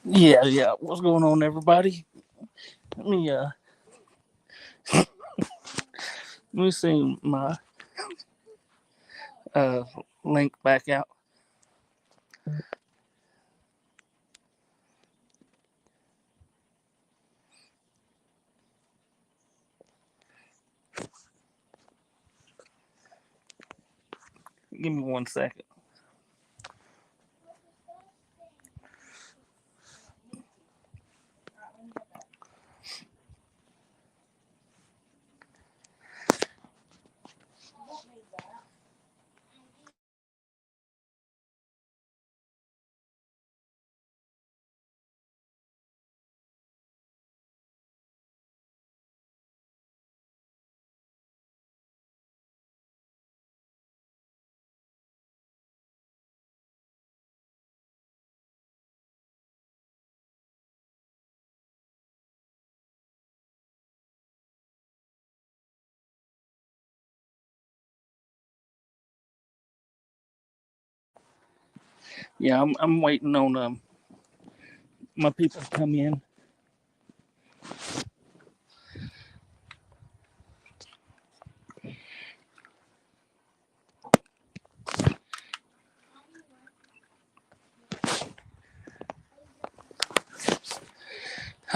Yeah. What's going on, everybody? Let me uh, let me see my uh link back out. Give me 1 second. Yeah, I'm waiting on my people to come in.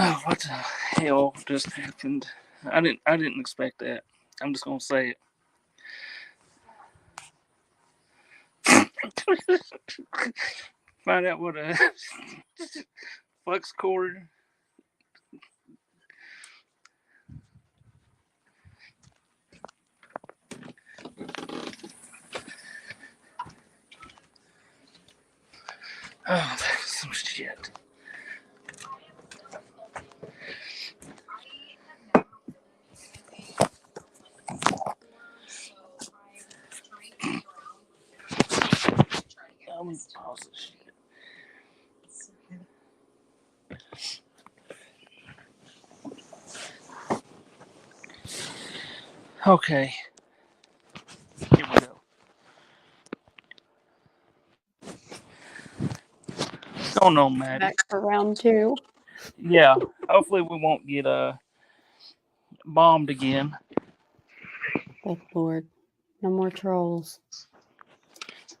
Oh, what the hell just happened? I didn't expect that. I'm just gonna say it. Find out what a flux cord. Oh, that's some shit. Let me pause this shit. Okay, here we go. What's going on, Maddie? Back for round two. Yeah, hopefully we won't get bombed again. Good Lord. No more trolls.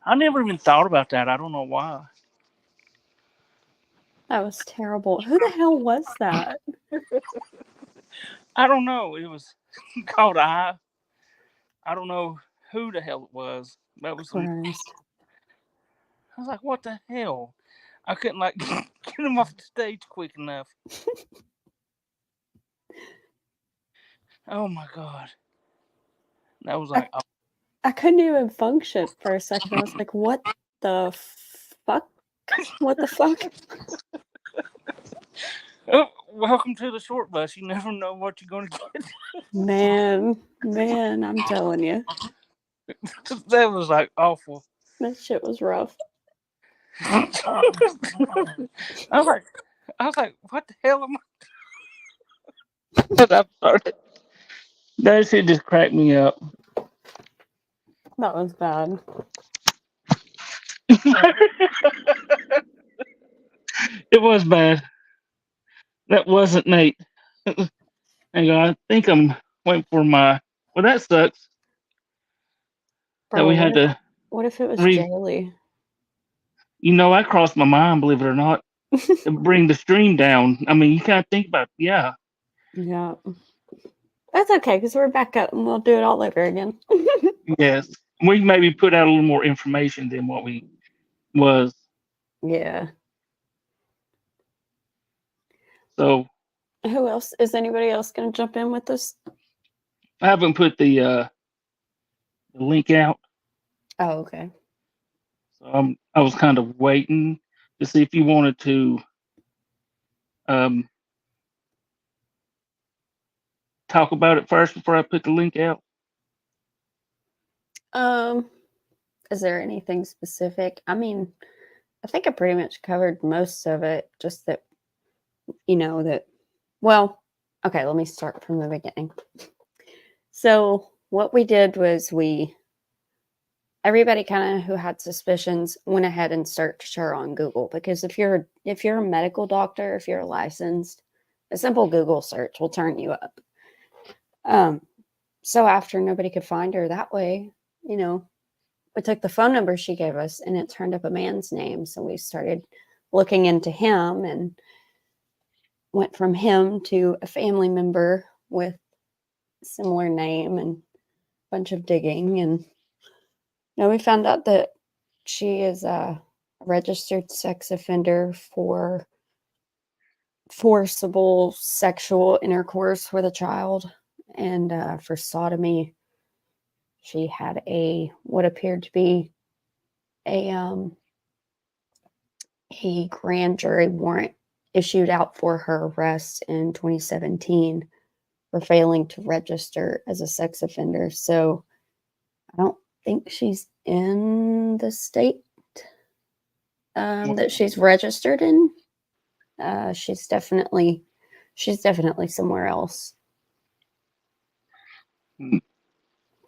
I never even thought about that. I don't know why. That was terrible. Who the hell was that? I don't know. It was called I don't know who the hell it was. That was some. Christ. I was like, what the hell? I couldn't like get him off the stage quick enough. Oh my god, that was I, like, oh, I couldn't even function for a second. I was like, what the fuck? What the fuck? oh, welcome to the short bus. You never know what you're gonna get. Man, I'm telling you. That was like awful. That shit was rough. I was like, what the hell am I? I'm sorry. That shit just cracked me up. That was bad. It was bad. That wasn't Nate. Hang on, I think I'm waiting for my. Well, that sucks that Bro, we had to what if it was re. Jalee? That crossed my mind. Believe it or not, to bring the stream down. I mean, you kind of think about, yeah, Yeah. That's okay, because we're back up and we'll do it all over again. yes. We maybe put out a little more information than what we was. Yeah. So Who else? Is anybody else going to jump in with us? I haven't put the link out. Oh, okay. So I was kind of waiting to see if you wanted to um, talk about it first before I put the link out. Um, is there anything specific? I mean, I think I pretty much covered most of it. Just that, that. Well, okay. Let me start from the beginning. So what we did was we everybody kind of who had suspicions went ahead and searched her on Google, because if you're a medical doctor, if you're licensed, a simple Google search will turn you up. So after nobody could find her that way, you know, we took the phone number she gave us and it turned up a man's name. So we started looking into him and went from him to a family member with a similar name and a bunch of digging. And we found out that she is a registered sex offender for forcible sexual intercourse with a child, and for sodomy. She had what appeared to be a grand jury warrant issued out for her arrest in 2017 for failing to register as a sex offender. So I don't think she's in the state that she's registered in. She's definitely somewhere else.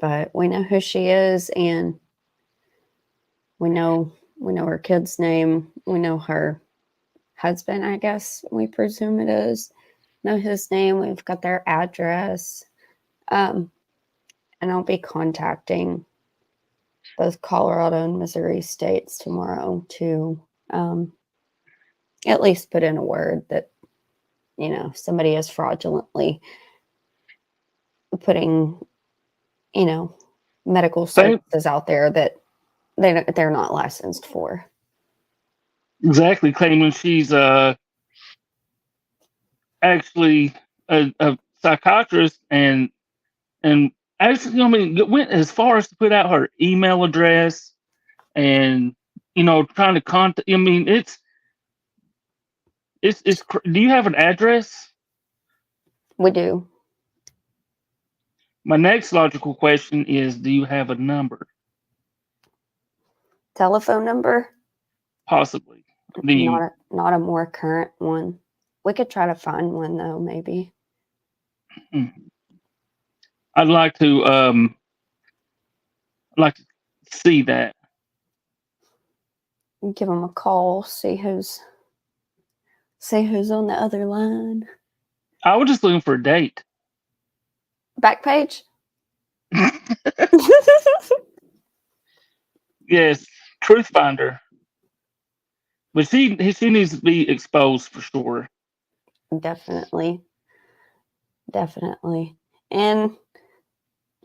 But we know who she is, and we know her kid's name. We know her husband, I guess we presume it is. Know his name. We've got their address. And I'll be contacting both Colorado and Missouri states tomorrow to at least put in a word that, somebody is fraudulently putting, medical services out there that they're not licensed for. Exactly, claiming she's actually a psychiatrist and actually, I mean, went as far as to put out her email address and trying to contact. I mean, it's. Do you have an address? We do. My next logical question is, do you have a number? Telephone number? Possibly. Not a more current one. We could try to find one though, maybe. I'd like to see that. Give them a call, see who's on the other line. I was just looking for a date. Back page? Yes, Truth Finder. But she needs to be exposed for sure. Definitely. And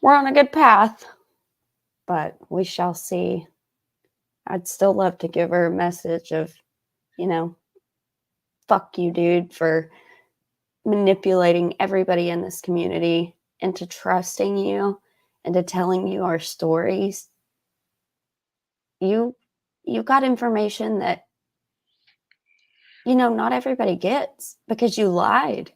we're on a good path, but we shall see. I'd still love to give her a message of, fuck you, dude, for manipulating everybody in this community into trusting you, into telling you our stories. You got information that, not everybody gets because you lied.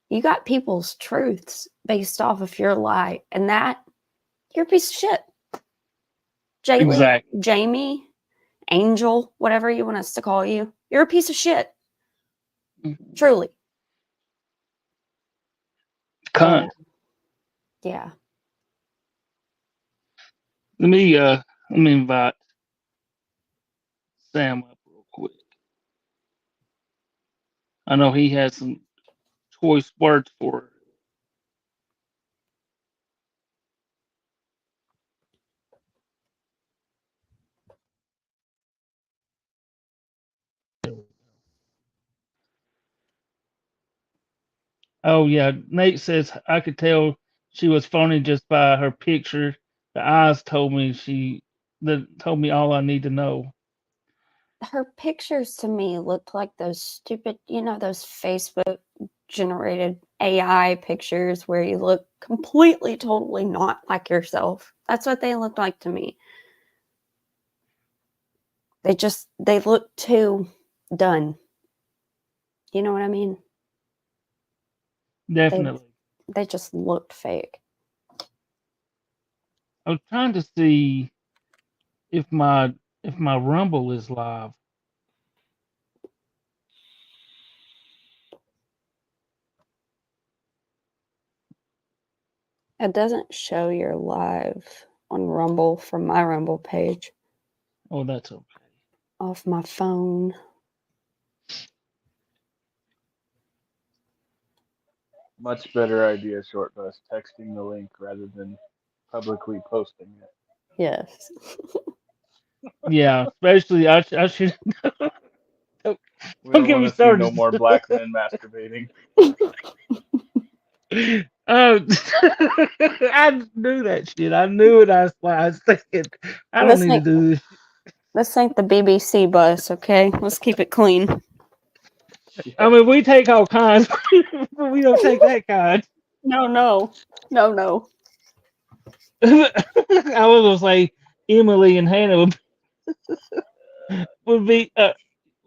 You got people's truths based off of your lie, and that you're a piece of shit. Jalee, exactly. Jamie, Angel, whatever you want us to call you, you're a piece of shit. Mm-hmm. Truly. Cunt. Yeah. Let me invite Sam up real quick. I know he has some choice words for her. Oh yeah, Nate says I could tell she was phony just by her picture. The eyes told me told me all I need to know. Her pictures to me looked like those stupid, those Facebook generated AI pictures where you look completely, totally not like yourself. That's what they looked like to me. They look too done. You know what I mean? Definitely. They just looked fake. I was trying to see if my Rumble is live. It doesn't show your live. on Rumble from my Rumble page Oh, that's okay. off my phone. Much better idea, Short Bus, texting the link rather than publicly posting it. Yes. Yeah, especially I should don't, We don't don't get want me to see no started. more black men masturbating. I knew that shit. I knew it. I was thinking, I don't This need to ain't do this. this ain't the BBC bus, okay? Let's keep it clean. I Yeah. mean, we take all kinds, but we don't take that kind. No, no. No, no. I was gonna say Emily and Hannah would be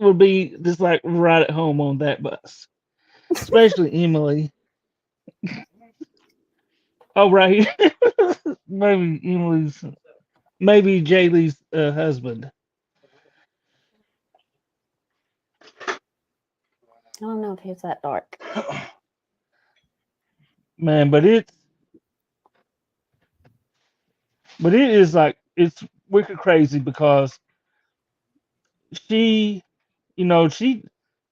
would be just like right at home on that bus, especially Emily. Oh, right here. Maybe Emily's, maybe Jaylee's husband. I don't know if he's that dark. Man, but it is like it's wicked crazy because she,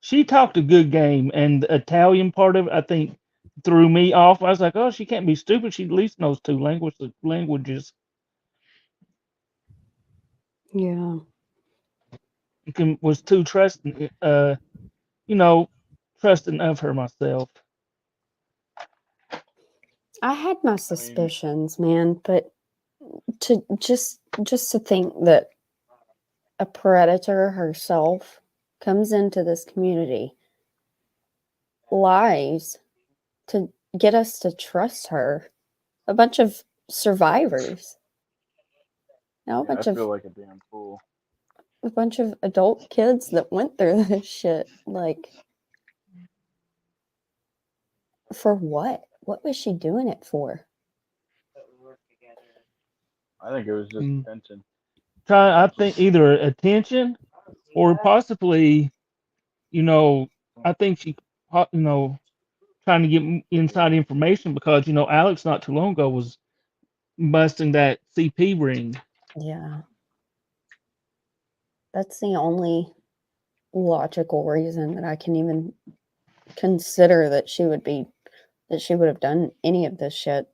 she talked a good game, and the Italian part of it, I think, threw me off. I was like, oh, she can't be stupid. She at least knows two languages. Yeah. Was too trusting, you know, trusting of her myself. I had my I mean, suspicions, man, but to just to think that a predator herself comes into this community, lies to get us to trust her. A bunch of survivors. Now yeah, I feel like a damn fool. a bunch of adult kids that went through this shit. Like, for what? What was she doing it for? I think it was just Mm. attention. I think either attention or possibly, you know, I think she, trying to get inside information because Alex not too long ago was busting that CP ring. Yeah. That's the only logical reason that I can even consider that she would have done any of this shit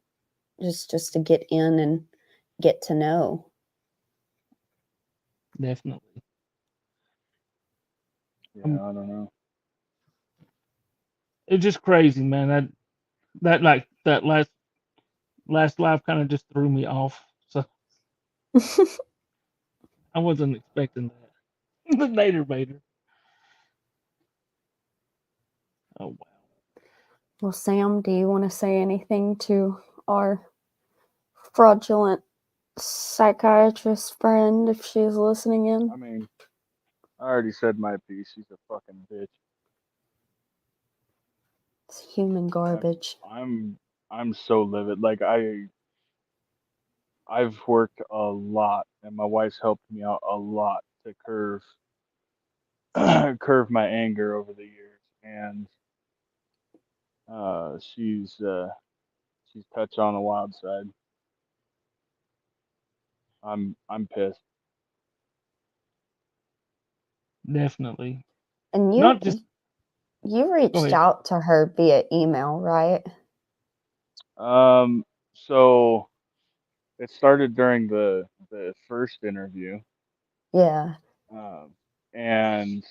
just to get in and get to know. Definitely. Yeah, Um, I don't know. it's just crazy, man. That like that last live kind of just threw me off. So I wasn't expecting that. The Nader Vader. Oh wow. Well, Sam, do you want to say anything to our fraudulent psychiatrist friend if she's listening in? I mean, I already said my piece. She's a fucking bitch. It's human I'm, garbage. I'm so livid. Like I've worked a lot, and my wife's helped me out a lot to curve my anger over the years, and she's touched on the wild side. I'm pissed. And Definitely. you Not just you go reached ahead. out to her via email, right? So it started during the first interview, Yeah. um, and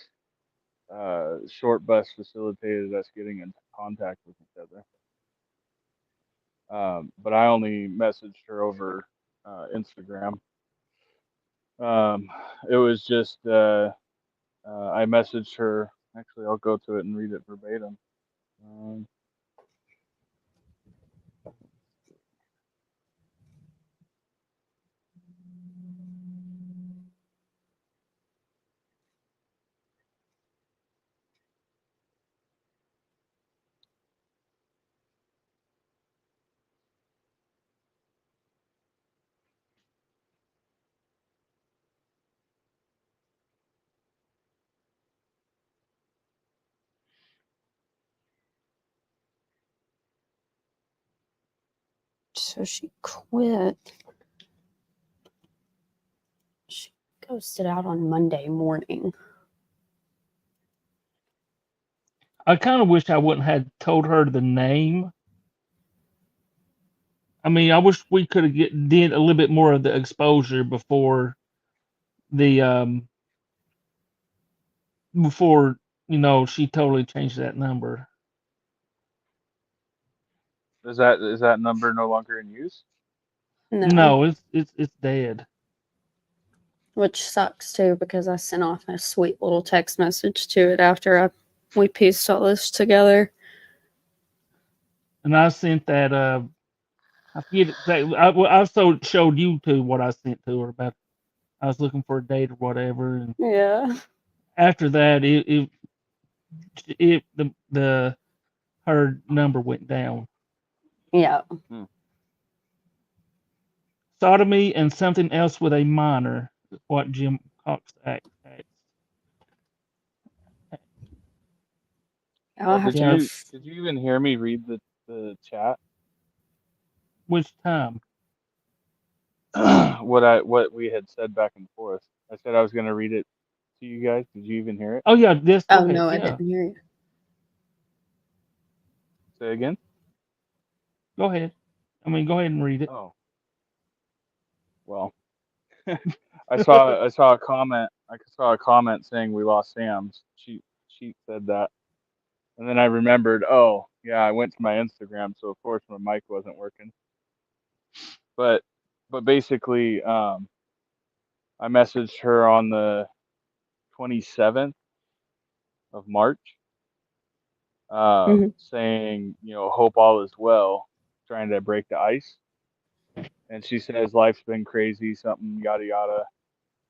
Short Bus facilitated us getting in contact with each other. But I only messaged her over Instagram. Um, it was just I messaged her. Actually, I'll go to it and read it verbatim. Um, So she quit. posted out on Monday morning. I kind of wish I wouldn't have told her the name. I mean, I wish we could have did a little bit more of the exposure before the before she totally changed that number. Is that number no longer in use? No, No, it's dead. which sucks too because I sent off a sweet little text message to it after we pieced all this together. And I sent that. I forget exactly. I also showed you to what I sent to her about. I was looking for a date or whatever, and Yeah. after that, the her number went down. Yeah. Sodomy and something else with a minor. What Jim Cox asked. I'll have to go. Did you even hear me read the chat? Which time? what we had said back and forth. I said I was going to read it to you guys. Did you even hear it? Oh yeah, this. Oh no, I didn't hear you. Say again. Go ahead. I mean, go ahead and read it. Oh. Well, I saw a comment. I saw a comment saying we lost Sam's. She said that, and then I remembered. Oh yeah, I went to my Instagram, so of course my mic wasn't working. But basically, I messaged her on the 27th of March, saying, hope all is well, trying to break the ice. And she says, life's been crazy, something, yada, yada.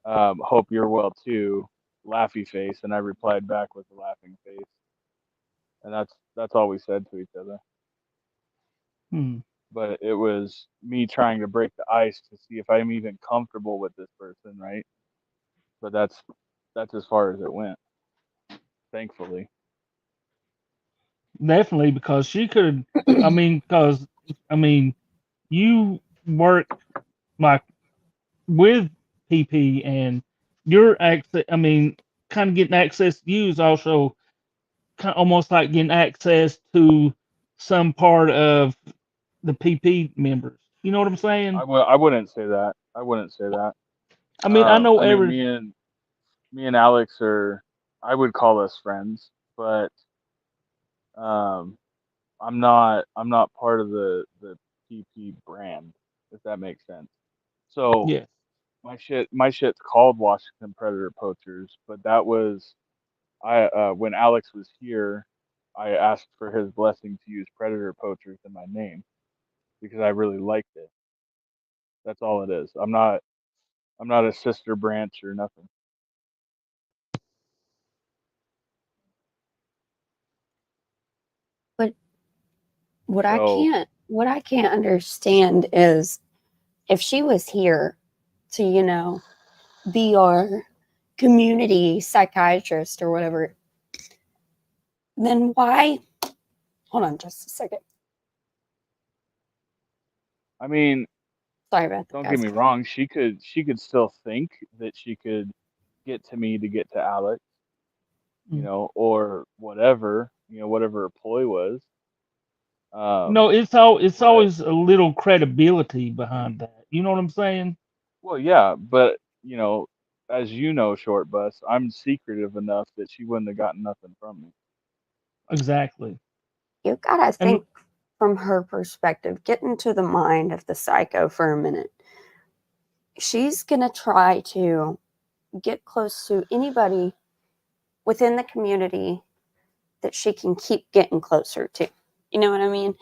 Hope you're well too, laughy face. And I replied back with a laughing face. And that's all we said to each other. But it was me trying to break the ice to see if I'm even comfortable with this person, right? But that's as far as it went, thankfully. Definitely, because she could. Because you work like with PP, and your access. Kind of getting access to you is also kind of almost like getting access to some part of the PP members. You know what I'm saying? I wouldn't say that. I wouldn't say that. I know me and Alex are. I would call us friends, but I'm not part of the PP brand, if that makes sense. So yes. my shit's called Washington Predator Poachers, but that was when Alex was here, I asked for his blessing to use Predator Poachers in my name because I really liked it. That's all it is. I'm not a sister branch or nothing. But what So I can't understand is if she was here to, be our community psychiatrist or whatever, then why? Hold on just a second. I mean, sorry about that. Don't get me wrong. She could still think that she could get to me to get to Alex, or whatever, whatever her ploy was. No, it's always a little credibility behind that. You know what I'm saying? Well, yeah, but as you know, Short Bus, I'm secretive enough that she wouldn't have gotten nothing from me. Exactly. You gotta think from her perspective. Get into the mind of the psycho for a minute. She's gonna try to get close to anybody within the community that she can keep getting closer to. You know what I mean?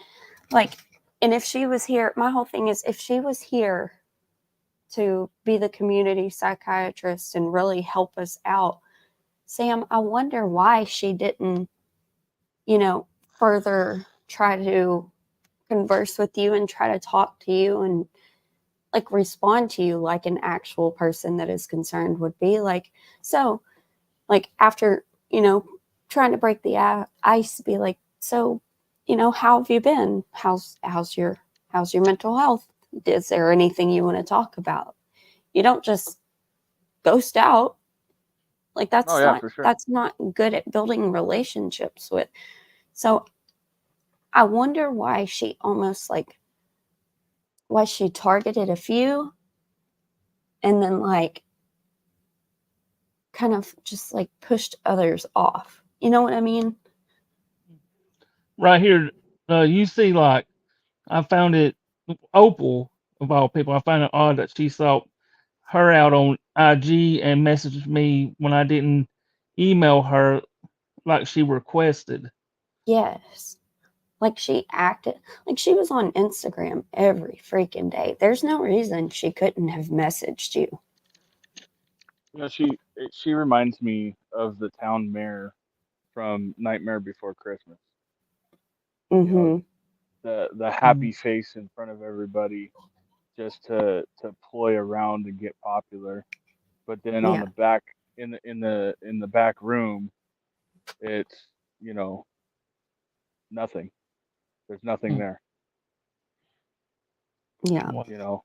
And if she was here, my whole thing is if she was here to be the community psychiatrist and really help us out, Sam, I wonder why she didn't, further try to converse with you and try to talk to you and respond to you like an actual person that is concerned would be. So after, trying to break the ice, be like, so, how have you been? How's your mental health? Is there anything you want to talk about? You don't just ghost out. Like Oh yeah, for sure. that's not good at building relationships with. So I wonder why she almost like why she targeted a few and then like kind of just like pushed others off. You know what I mean? Right here, you see, like, I found it, Opal, of all people, I find it odd that she sought her out on IG and messaged me when I didn't email her like she requested. Yes. Like she acted like she was on Instagram every freaking day. There's no reason she couldn't have messaged you. You know, she reminds me of the town mayor from Nightmare Before Christmas. You know, Mm-hmm. the Mm. happy face in front of everybody just to ploy around and get popular. But then on Yeah. the back in the back room, it's, you know, nothing. There's nothing Mm. there, Yeah. Wow. you know,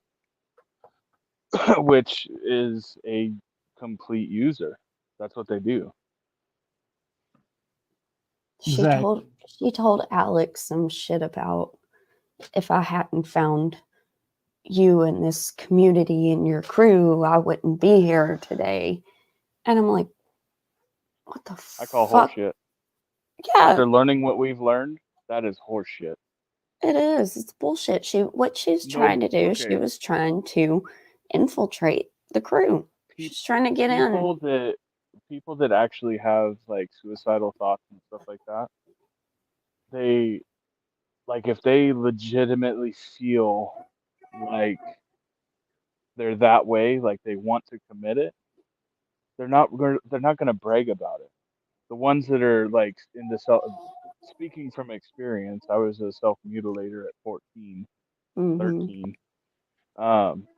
which is a complete user. That's what they do. Exactly. She told Alex some shit about if I hadn't found you in this community and your crew, I wouldn't be here today. And I'm like, what the I call fuck? horseshit. Yeah, After learning what we've learned, that is horseshit. it is. It's bullshit. What she's No, trying to do, she okay. was trying to infiltrate the crew. Pe- She's trying to get in. people that people that actually have like suicidal thoughts and stuff like that, they like if they legitimately feel like they're that way, like they want to commit it, they're not going to brag about it. The ones that are like into self, speaking from experience, I was a self mutilator at 14, Mm-hmm. 13. Um,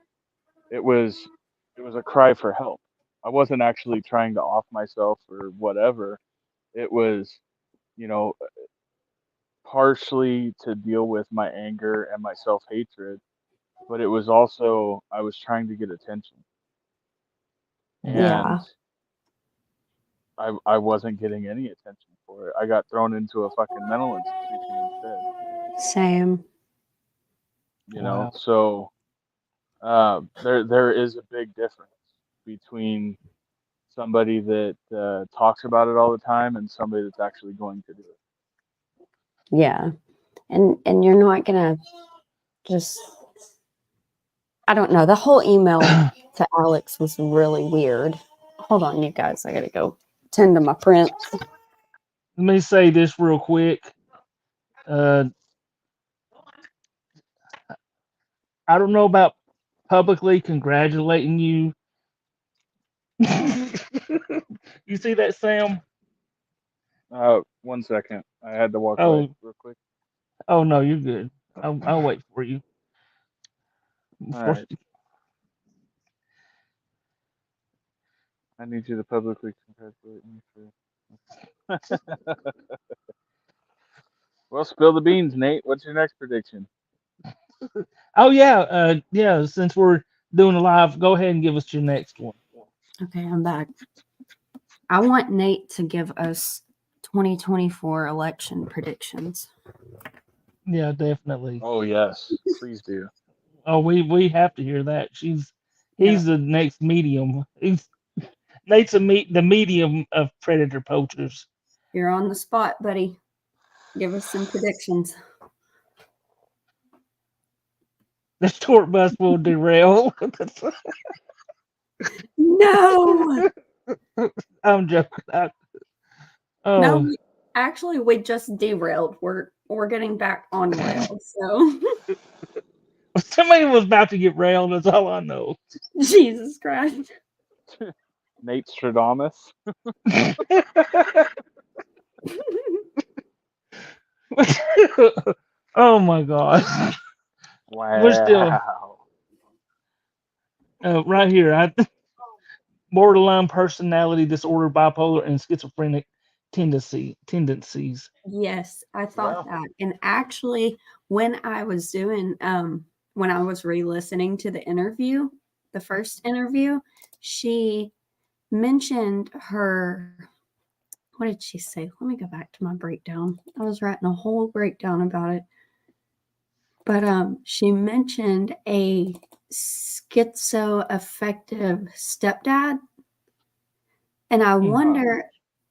it was it was a cry for help. I wasn't actually trying to off myself or whatever. It was, you know, partially to deal with my anger and my self hatred, but it was also I was trying to get attention, and Yeah, I wasn't getting any attention for it. I got thrown into a fucking mental institution instead, same. you know. Wow. So there is a big difference between somebody that talks about it all the time and somebody that's actually going to do it. Yeah. And you're not gonna just I don't know. The whole email Let to Alex was really weird. Hold on, you guys. I gotta go tend to my prints. me say this real quick. Uh, I don't know about publicly congratulating you. You see that, Sam? 1 second, I had to walk away Oh, real quick. oh no, you're good. I'll wait for you. All Before right, I need you to publicly congratulate me for. Well, spill the beans, Nate. What's your next prediction? oh yeah, yeah. Since we're doing a live, go ahead and give us your next one. Okay, I'm back. I want Nate to give us 2024 election predictions. Yeah, definitely. Oh yes, please do. Oh, we have to hear that. Yeah. He's the next medium. He's the medium of predator poachers. You're on the spot, buddy. Give us some predictions. The short bus will derail. No. I'm joking. No, Oh, actually we just derailed. We're getting back on rails. So somebody was about to get railed. That's all I know. Jesus Christ. Nate Stradamus. Oh my gosh. We're still Wow. right here. Borderline personality disorder, bipolar, and schizophrenic tendencies. Yes, I thought Yeah. that. And actually, when I was doing when I was re-listening to the interview, the first interview, she mentioned her. What did she say? Let me go back to my breakdown. I was writing a whole breakdown about it. But she mentioned a schizoaffective stepdad, and I wonder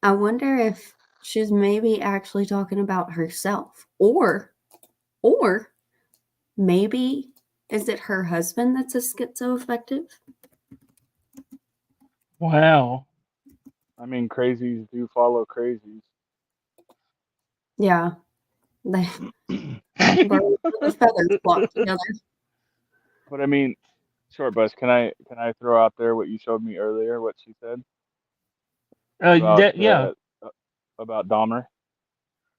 if she's maybe actually talking about herself, or maybe is it her husband that's a schizoaffective? Wow. I mean, crazies do follow crazies. Yeah, they birds of feathers flock together. But I mean, short bus. Can I throw out there what you showed me earlier? What she said about Yeah, about Dahmer.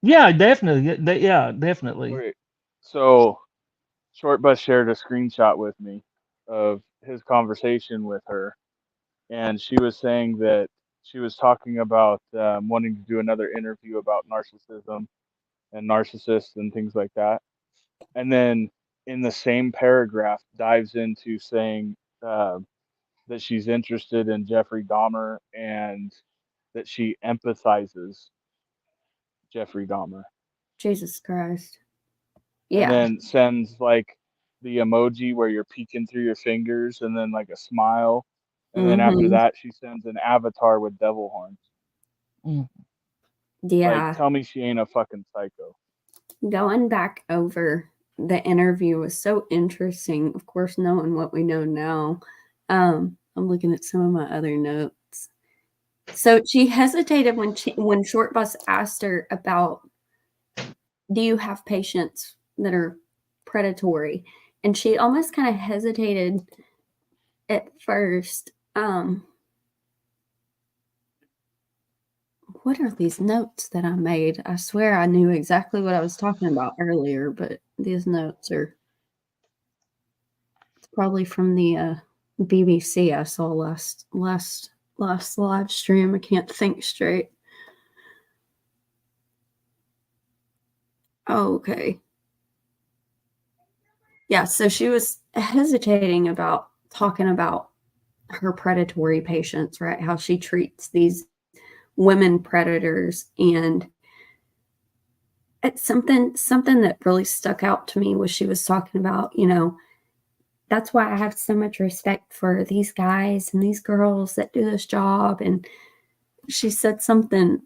yeah, definitely, yeah, definitely. Okay, so short bus shared a screenshot with me of his conversation with her, and she was saying that she was talking about wanting to do another interview about narcissism and narcissists and things like that. And then in the same paragraph dives into saying uh, that she's interested in Jeffrey Dahmer and that she empathizes Jeffrey Dahmer, Jesus Christ. and Yeah. then sends like the emoji where you're peeking through your fingers and then like a smile, and then after Mm-hmm. that she sends an avatar with devil horns. Mm. Like, Yeah. tell me she ain't a fucking psycho. Going back over the interview was so interesting. Of course, knowing what we know now, I'm looking at some of my other notes. So she hesitated when Short Bus asked her about, do you have patients that are predatory? And she almost kind of hesitated at first. What are these notes that I made? I swear I knew exactly what I was talking about earlier, but these notes are probably from the BBC I saw last live stream. I can't think straight. Okay. Yeah, so she was hesitating about talking about her predatory patients, right? How she treats these women predators. And it's something that really stuck out to me was she was talking about, that's why I have so much respect for these guys and these girls that do this job. And she said something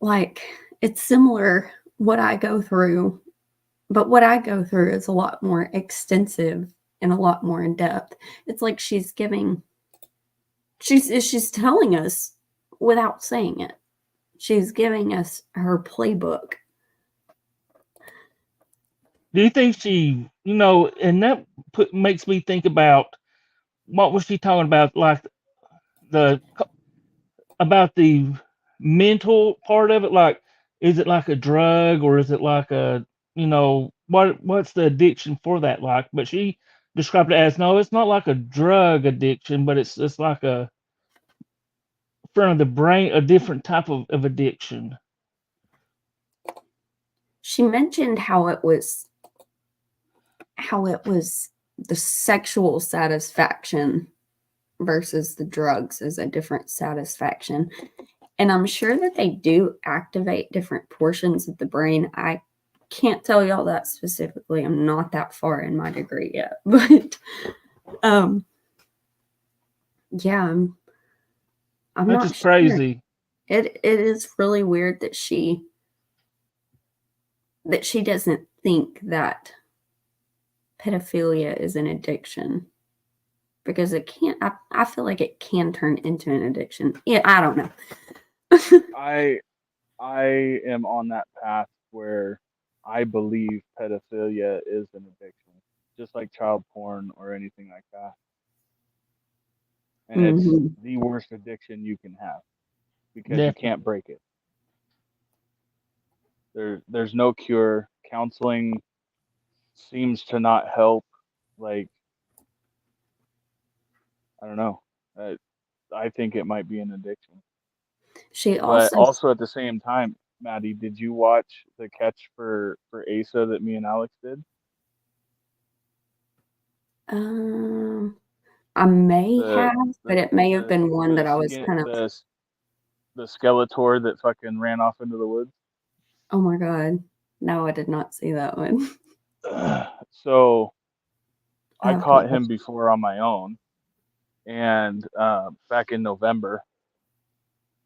like, it's similar what I go through, but what I go through is a lot more extensive and a lot more in depth. It's like she's telling us without saying it. She's giving us her playbook. Do you think she, and that makes me think about what was she talking about, like the about the mental part of it, like is it like a drug or is it like a, what's the addiction for that like? But she described it as no, it's not like a drug addiction, but it's like a from the brain, a different type of addiction. She mentioned how it was the sexual satisfaction versus the drugs is a different satisfaction. And I'm sure that they do activate different portions of the brain. I can't tell y'all that specifically. I'm not that far in my degree yet. But um yeah, I'm That's not just sure. crazy. It is really weird that she doesn't think that pedophilia is an addiction, because it can't. I feel like it can turn into an addiction. Yeah, I don't know. I am on that path where I believe pedophilia is an addiction, just like child porn or anything like that. And it's Hmm. the worst addiction you can have because you can't Definitely. break it. There's no cure. Counseling seems to not help. Like, I don't know. I think it might be an addiction. She But also, also at the same time, Maddie, did you watch the catch for Asa that me and Alex did? um, I may The have, but it may have been one that the I was skin kind of, the Skeletor that fucking ran off into the woods. oh my God. No, I did not see that one. So I Okay. caught him before on my own, and back in November,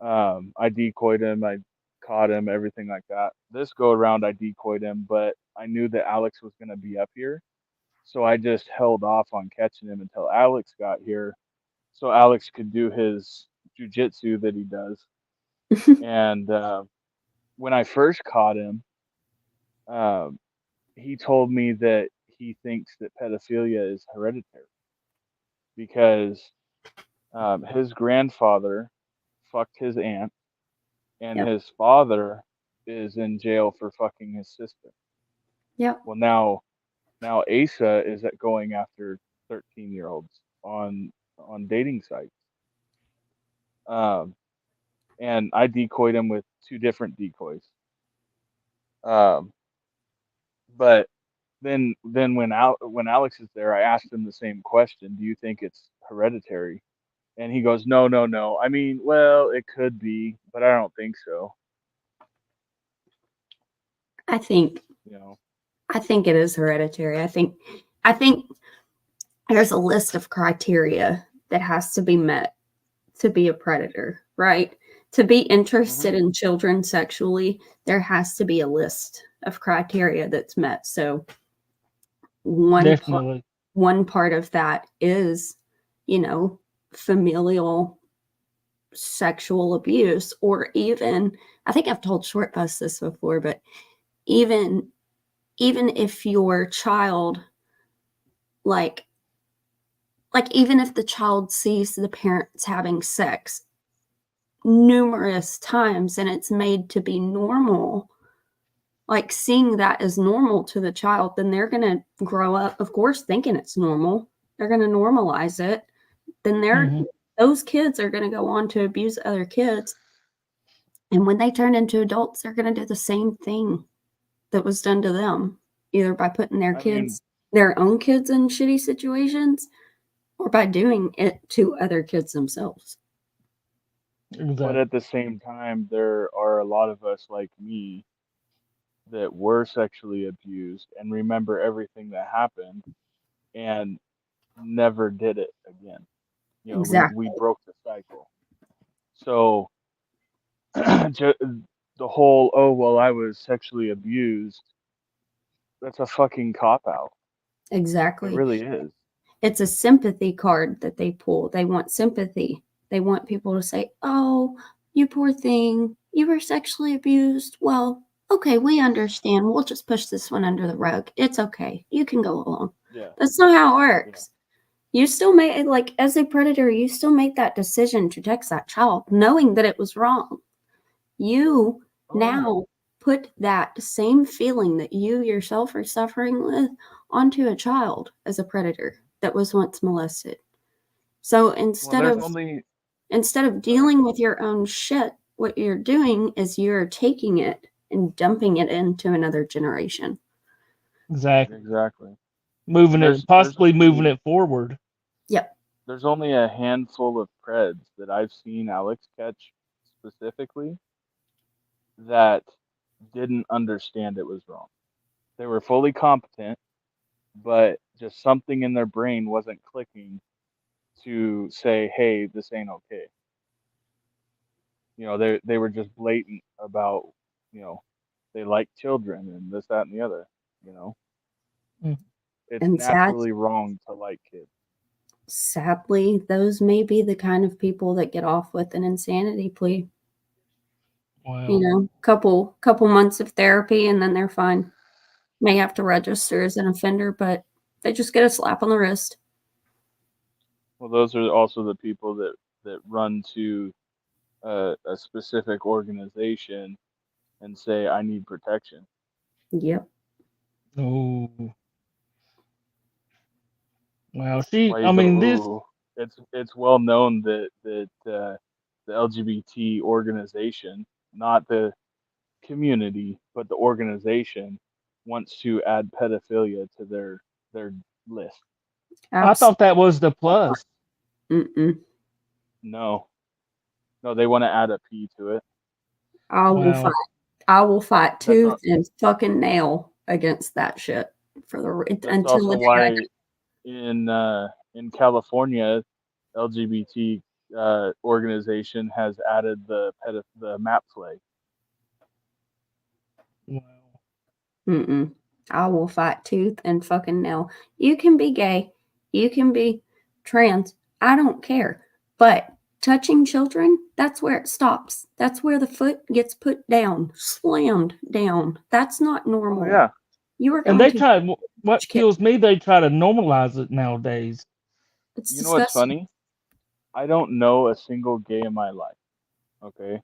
I decoyed him. I caught him, everything like that. This go around, I decoyed him, but I knew that Alex was gonna be up here, so I just held off on catching him until Alex got here, so Alex could do his jujitsu that he does. And when I first caught him, um, he told me that he thinks that pedophilia is hereditary because his grandfather fucked his aunt, and Yep. his father is in jail for fucking his sister. Yep. Well, now Asa is at going after 13-year-olds on dating sites. Um, and I decoyed him with two different decoys. Um, but then when Alex is there, I asked him the same question. Do you think it's hereditary? And he goes, no, no, no. I mean, well, it could be, but I don't think so. I think You know. I think it is hereditary. I think there's a list of criteria that has to be met to be a predator, right? To be Hmm. interested in children sexually, there has to be a list of criteria that's met. So one part Definitely. one part of that is, you know, familial sexual abuse, or even, I think I've told Short Bus this before, but even even if your child, like even if the child sees the parents having sex numerous times and it's made to be normal, like seeing that as normal to the child, then they're going to grow up, of course, thinking it's normal. They're going to normalize it. Then Hmm. those kids are going to go on to abuse other kids. And when they turn into adults, they're going to do the same thing that was done to them, either by putting I mean, their own kids in shitty situations, or by doing it to other kids themselves. but Exactly. at the same time, there are a lot of us like me that were sexually abused and remember everything that happened and never did it again. You know, we Exactly. broke the cycle. So the whole, oh well, I was sexually abused, that's a fucking cop out. It Exactly. really is. It's a sympathy card that they pull. They want sympathy. They want people to say, "Oh, you poor thing. You were sexually abused. Well, okay, we understand. We'll just push this one under the rug. It's okay. You can go along." Yeah, That's not how it yeah. works. You still made, like, as a predator, you still made that decision to text that child knowing that it was wrong. You Oh yeah. now put that same feeling that you yourself are suffering with onto a child as a predator that was once molested. So Well, there's only. instead of Sorry. dealing with your own shit, what you're doing is you're taking it and dumping it into another generation. Exactly. Exactly. Moving And it, there's possibly moving only it forward. Yep, there's only a handful of Preds that I've seen Alex catch specifically that didn't understand it was wrong. They were fully competent, but just something in their brain wasn't clicking to say, "Hey, this ain't okay." You know, they were just blatant about, you know, they like children and this, that, and the other. You know, Mm. it's and naturally wrong to like kids. sadly, those may be the kind of people that get off with an insanity plea. You Wow. know, couple months of therapy and then they're fine. May have to register as an offender, but they just get a slap on the wrist. Well, those are also the people that run to a specific organization and say, "I need protection." Yep. Oh. Wow. See, Why I you go, mean, this. ooh? It's well known that the LGBT organization, not the community, but the organization, wants to add pedophilia to their list. I thought Absolutely. that was the plus. Mm-mm. No, they want to add a P to it. I will Wow. fight. I will fight That's tooth and fucking nail against that shit that's until also the day I die. why in California, LGBT organization has added the map flag. Wow. Mm-mm. I will fight tooth and fucking nail. You can be gay. You can be trans. I don't care. But touching children, that's where it stops. That's where the foot gets put down, slammed down. That's not Oh normal. yeah, You are And going they to try. What touch kids. kills me, they try to normalize it nowadays. It's you know what's disgusting. funny? I don't know a single gay in my life, okay,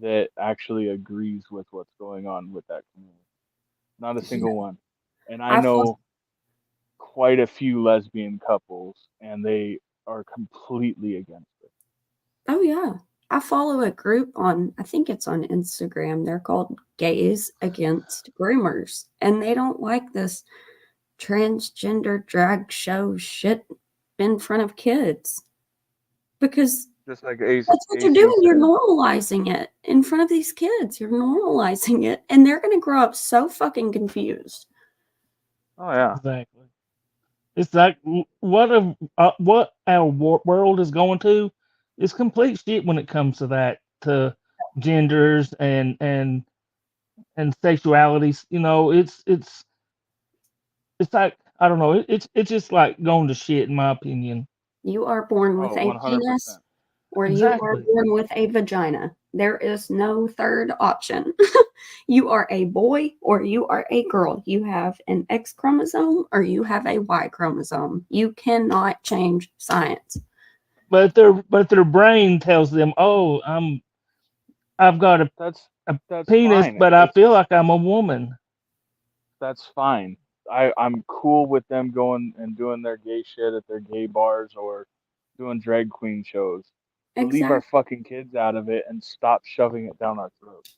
that actually agrees with what's going on with that community. Not a single one. And I I follow, know quite a few lesbian couples, and they are completely against it. oh yeah. I follow a group on, I think it's on Instagram. They're called Gays Against Groomers. And they don't like this transgender drag show shit in front of kids because Just like that's what you're AC doing. You're said. normalizing it in front of these kids. You're normalizing it, and they're going to grow up so fucking confused. Oh yeah. Exactly. It's like what our world is going to. It's complete shit when it comes to that, to genders and sexualities. You know, it's like I don't know. It's just like going to shit in my opinion. You are born with Oh, a 100%. penis or you are Exactly. born with a vagina. There is no third option. You are a boy or you are a girl. You have an X chromosome or you have a Y chromosome. You cannot change science. But their brain tells them, oh, I've got That's a that's penis, fine. but I feel like I'm a woman. That's fine. I'm cool with them going and doing their gay shit at their gay bars or doing drag queen shows. But leave our Exactly. fucking kids out of it and stop shoving it down our throats.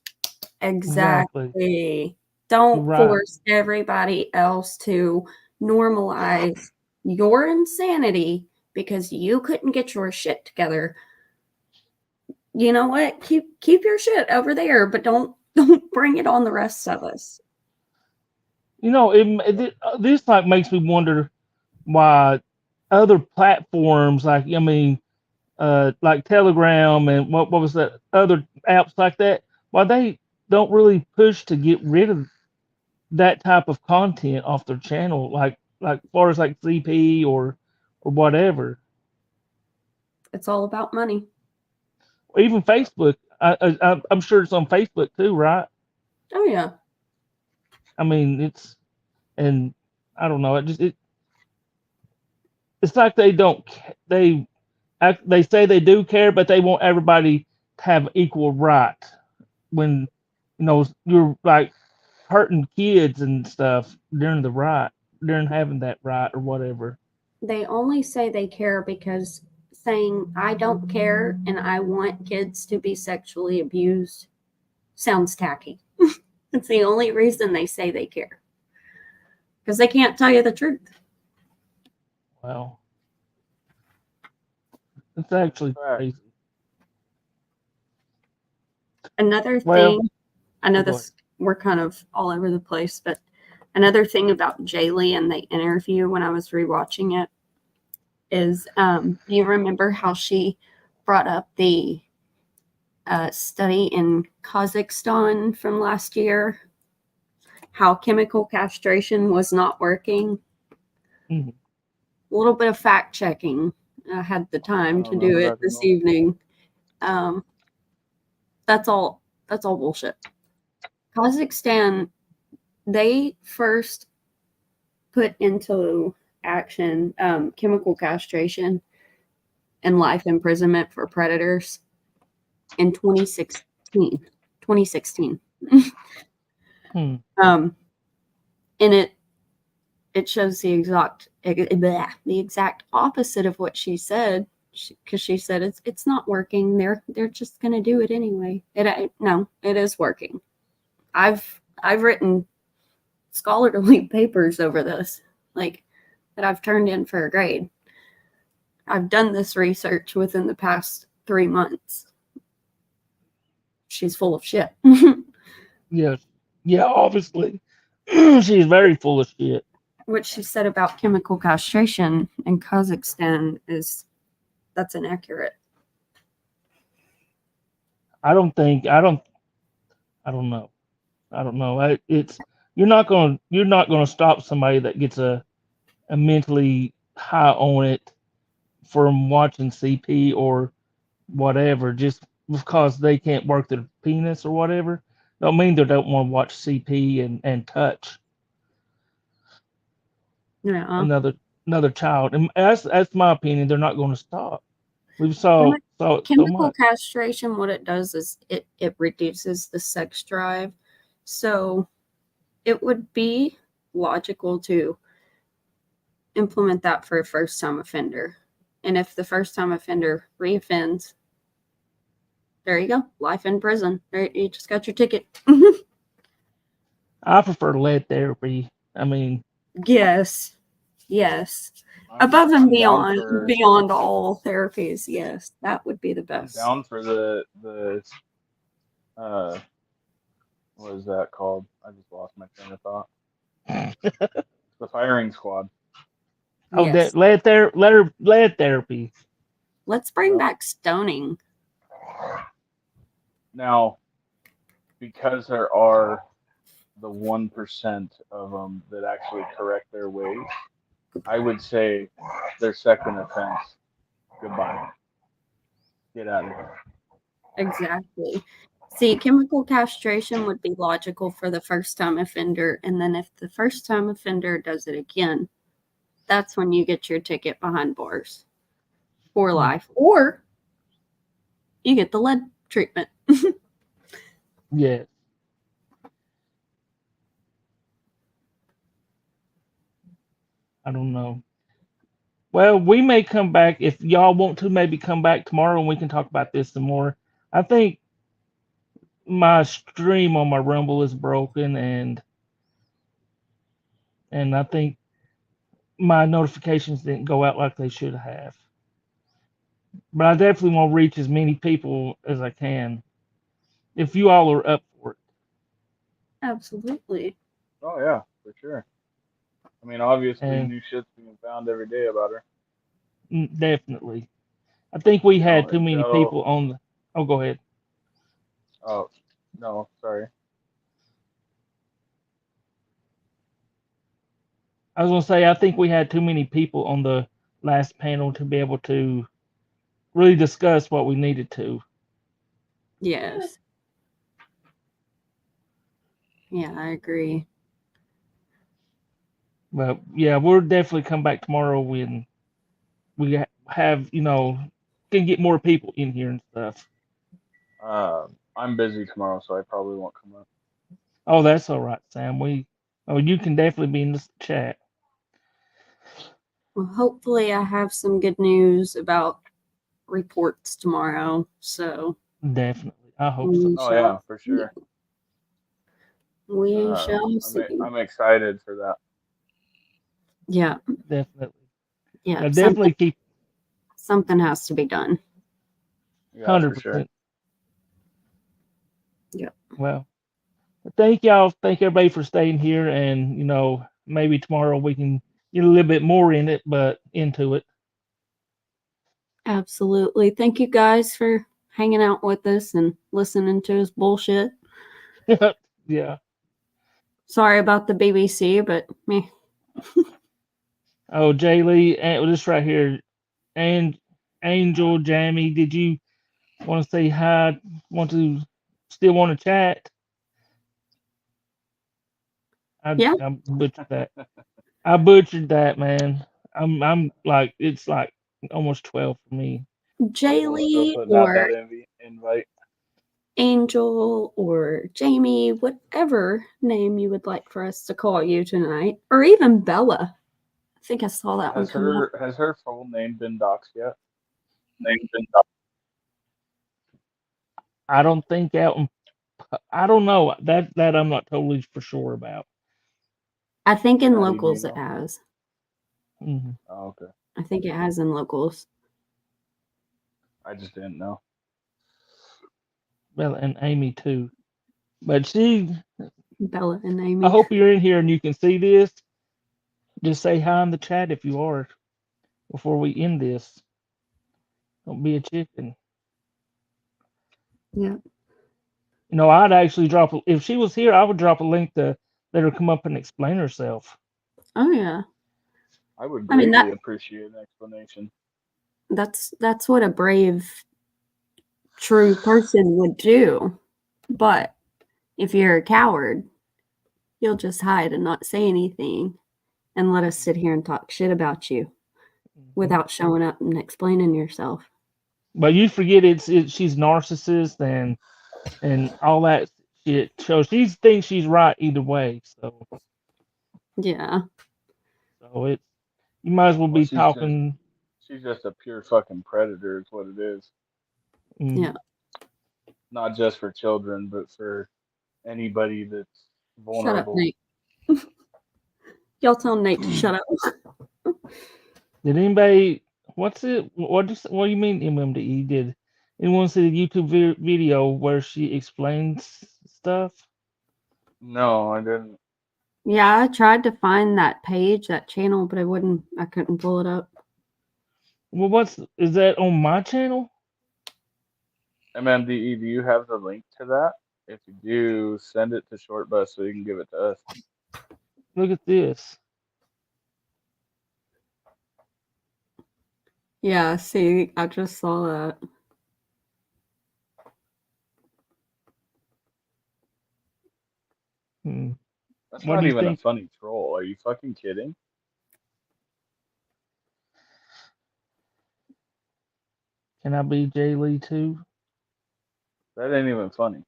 Exactly. Exactly. You're Don't right. force everybody else to normalize your insanity because you couldn't get your shit together. You know what? Keep your shit over there, but don't bring it on the rest of us. You know, this like makes me wonder why other platforms like Telegram and what was that other apps like that, why they don't really push to get rid of that type of content off their channel, like far as like CP or whatever, It's all about money. or even Facebook. I'm sure it's on Facebook too, right? Oh yeah. I mean, and I don't know. It's like they don't they say they do care, but they want everybody to have equal right when you're like hurting kids and stuff during having that right or whatever. They only say they care because saying I don't care and I want kids to be sexually abused sounds tacky. It's the only reason they say they care. Because they can't tell you the truth. Well, it's actually Fact. crazy. Another Well, thing, I know go ahead. this, we're kind of all over the place, but another thing about Jalee and the interview when I was rewatching it is do you remember how she brought up the study in Kazakhstan from last year? How chemical castration was not working? Mhm. A little bit of fact checking. I had the I time don't to do remember it that at this all. evening. Um, that's all. That's all bullshit. Kazakhstan, they first put into action chemical castration and life imprisonment for predators in 2016. 2016. Hmm. And it shows the exact opposite of what she said, because she said it's not working. They're just gonna do it anyway. No, it is working. I've written scholarly papers over this, like that I've turned in for a grade. I've done this research within the past 3 months. She's full of shit. Yes. Yeah, obviously. She's very full of shit. What she said about chemical castration in Kazakhstan that's inaccurate. I don't think I don't know. I don't know. It's you're not gonna stop somebody that gets a mentally high on it from watching CP or whatever, just because they can't work their penis or whatever. Don't mean they don't want to watch CP and touch Yeah. another child. And that's my opinion. They're not going to stop. We've saw it so Chemical much. castration, what it does is it reduces the sex drive. So it would be logical to implement that for a first time offender. And if the first time offender reoffends, there you go. Life in prison. There, you just got your ticket. I prefer lead therapy. I mean, Yes. Yes. Above and beyond all therapies, yes. That would be the best. I'm down for the what is that called? I just lost my train of thought. The firing squad. oh, Yes. that lead therapy. Let's bring Yep. back stoning. Now, because there are the 1% of them that actually correct their ways, I would say their second offense, goodbye. Get out of here. Exactly. See, chemical castration would be logical for the first time offender. And then if the first time offender does it again, that's when you get your ticket behind bars for life. Or you get the lead treatment. Yes. I don't know. Well, we may come back if y'all want to. Maybe come back tomorrow and we can talk about this some more. I think my stream on my Rumble is broken, and I think my notifications didn't go out like they should have. But I definitely want to reach as many people as I can. If you all are up for it, Absolutely. Oh yeah, for sure. I mean, obviously, and new shit's being found every day about her. definitely, I think we You know, had too many until people on the. Oh, go ahead. oh no, sorry. I was gonna say I think we had too many people on the last panel to be able to really discuss what we needed to. Yes. Yeah, I agree. But yeah, we'll definitely come back tomorrow when we have can get more people in here and stuff. I'm busy tomorrow, so I probably won't come up. Oh, that's all right, Sam. You can definitely be in this chat. Well, hopefully, I have some good news about reports tomorrow. So Definitely, I hope so. we Oh shall yeah, for sure. we shall see. I'm excited for that. Yeah, Definitely, yeah. definitely keep Something has to be done. Yeah, for sure. 100%. Yeah. Well, thank y'all. Thank everybody for staying here, and maybe tomorrow we can get a little bit more into it. Absolutely. Thank you guys for hanging out with us and listening to us bullshit. Yeah. Sorry about the BBC, but me. Oh, Jalee, this right here, and Angel, Jamie, did you want to say hi? Still want to chat? Yeah. I butchered that. I butchered that, man. I'm like it's like almost 12 for me. Still Jalee putting out or that invite. Angel or Jamie, whatever name you would like for us to call you tonight, or even Bella. I think I saw that one come up. Has her full name been doxed yet? I don't think I don't know that I'm not totally for sure about. I think in Maddie, do you locals it know? has. Hmm. Oh, okay. I think it has in locals. I just didn't know. Bella and Amy too. But she, Bella and I Amy. hope you're in here and you can see this. Just say hi in the chat if you are before we end this. Don't be a chicken. Yeah. You know, I'd actually if she was here, I would drop a link to let her come up and explain herself. Oh yeah. I would I mean greatly appreciate an explanation. that's what a brave, true person would do. But if you're a coward, you'll just hide and not say anything and let us sit here and talk shit about you without showing up and explaining yourself. But you forget she's narcissist and all that shit. So she thinks she's right either way. Yeah. So it's you might as well Well, be talking. she's just a pure fucking predator, is what it is. Yeah. Not just for children, but for anybody that's Shut up, vulnerable. Nate. Y'all tell Nate to shut up. Did anybody? What do you mean MMDE? Did anyone see the YouTube video where she explains stuff? No, I didn't. Yeah, I tried to find that page, that channel, but I couldn't pull it up. Well, is that on my channel? MMDE, do you have the link to that? If you do, send it to Shortbus so you can give it to us. Look at this. Yeah, see, I just saw that. That's What not do you even a think? funny troll. Are you fucking kidding? Can I be Jalee too? That ain't even funny.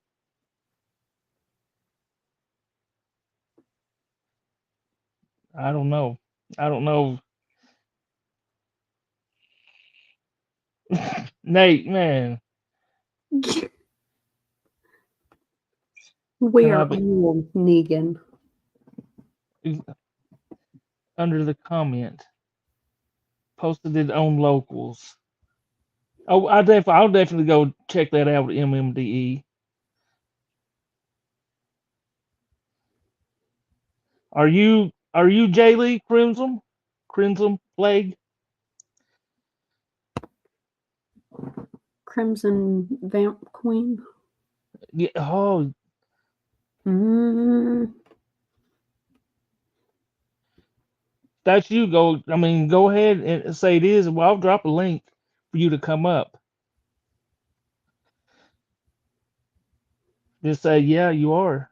I don't know. I don't know. Nate, man, We can I are be all Negan. under the comment? Posted it on locals. Oh, I'll definitely go check that out with MMDE. Are you Jalee Crimson? Crimson Plague? Crimson Vamp Queen. Yeah, oh, Mm, that's you. Go ahead and say it is. Well, I'll drop a link for you to come up. Just say, yeah, you are.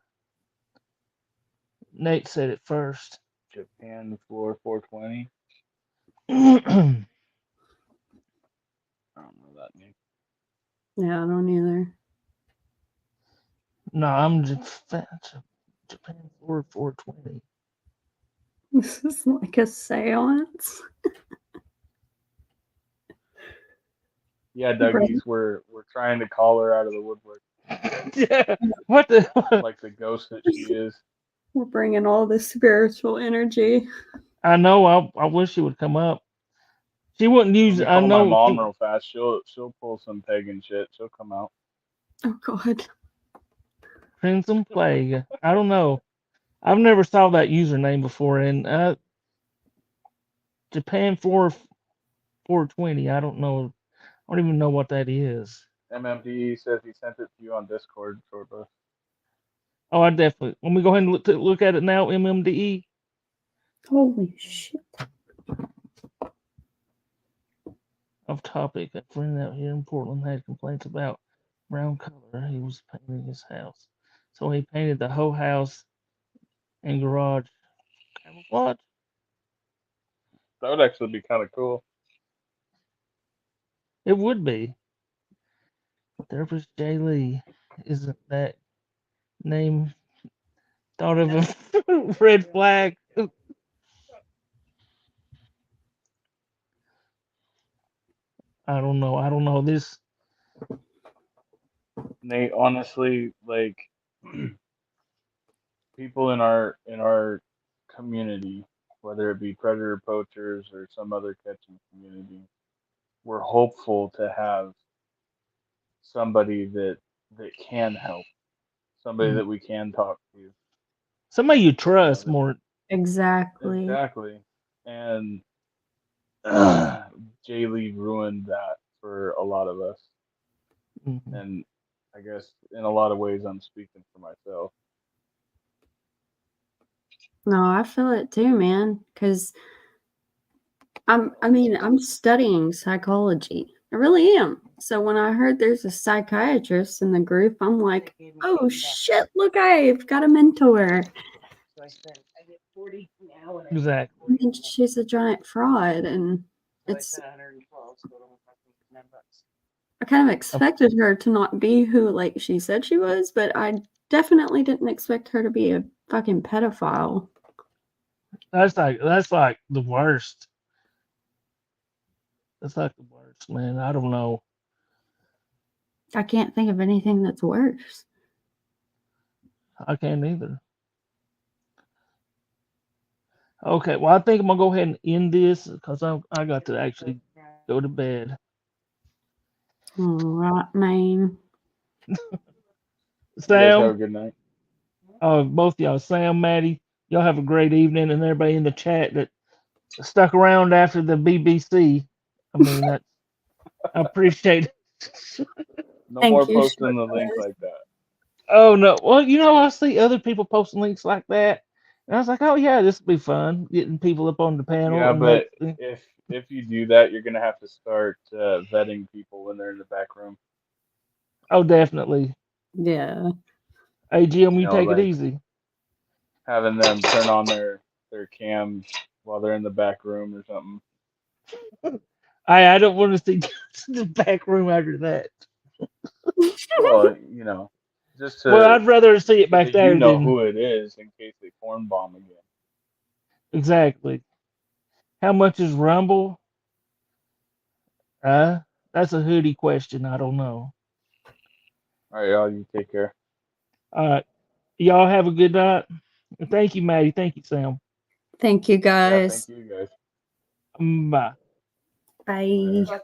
Nate said it first. Japan floor 420. No, I don't know that name. yeah, I don't either. I'm just Japan 420. This is like a seance. Yeah, Dougie's, we're trying to call her out of the woodwork. Yeah. What the? Like the ghost that she is. We're bringing all this spiritual energy. I know. I wish she would come up. She wouldn't Let use. me I call my know. mom real fast. She'll pull some pagan shit. She'll come out. Oh God. Crimson Plague. I don't know. I've never saw that username before. And Japan 420. I don't know. I don't even know what that is. MMDE says he sent it to you on Discord, Shortbus. Oh, I definitely. Let me go ahead and look at it now. MMDE. Holy shit. Off topic. A friend out here in Portland had complaints about brown color. He was painting his house, so he painted the whole house and garage camouflage. That would actually be kind of cool. It would be. Therapist Jalee. Isn't that name thought of a red flag? I don't know. I don't know this. Nate, honestly, like people in our community whether it be predator poachers or some other catching community, we're hopeful to have somebody that can help, somebody Mhm. that we can talk to. Somebody you trust That, more. Exactly. exactly. And Jalee ruined that for a lot of us. Mhm. And I guess in a lot of ways, I'm speaking for myself. No, I feel it too, man. Because I'm studying psychology. I really am. So when I heard there's a psychiatrist in the group, I'm like, oh shit, look, I've got a mentor. Exactly. I mean, she's a giant fraud, and it's I kind of expected her to not be who like she said she was, but I definitely didn't expect her to be a fucking pedophile. That's like the worst. That's like the worst, man. I don't know. I can't think of anything that's worse. I can't either. Okay, well, I think I'm gonna go ahead and end this because I got to actually go to bed. All right, man. You guys have a Sam, good night. both y'all, Sam, Maddie, y'all have a great evening, and everybody in the chat that stuck around after the BBC. I mean, that I appreciate it. No Thank more you, posting short the link guys. like that. Oh no, well, I see other people posting links like that, and I was like, oh yeah, this will be fun, getting people up on the panel, Yeah, and they, but if you do that, you're gonna have to start vetting people when they're in the back room. oh definitely. Yeah. Hey Jim, You you know, take it like easy. having them turn on their cam while they're in the back room or something. I don't want to see the back room after that. Well, just Well, to I'd rather see it so back that you there know than who it is in case they corn bomb again. exactly. How much is Rumble? Uh, that's a hoodie question. I don't know. All right, y'all, you take care. All right, y'all have a good night. Thank you, Maddie. Thank you, Sam. Thank you, Yeah, thank guys. you guys. Bye. Bye.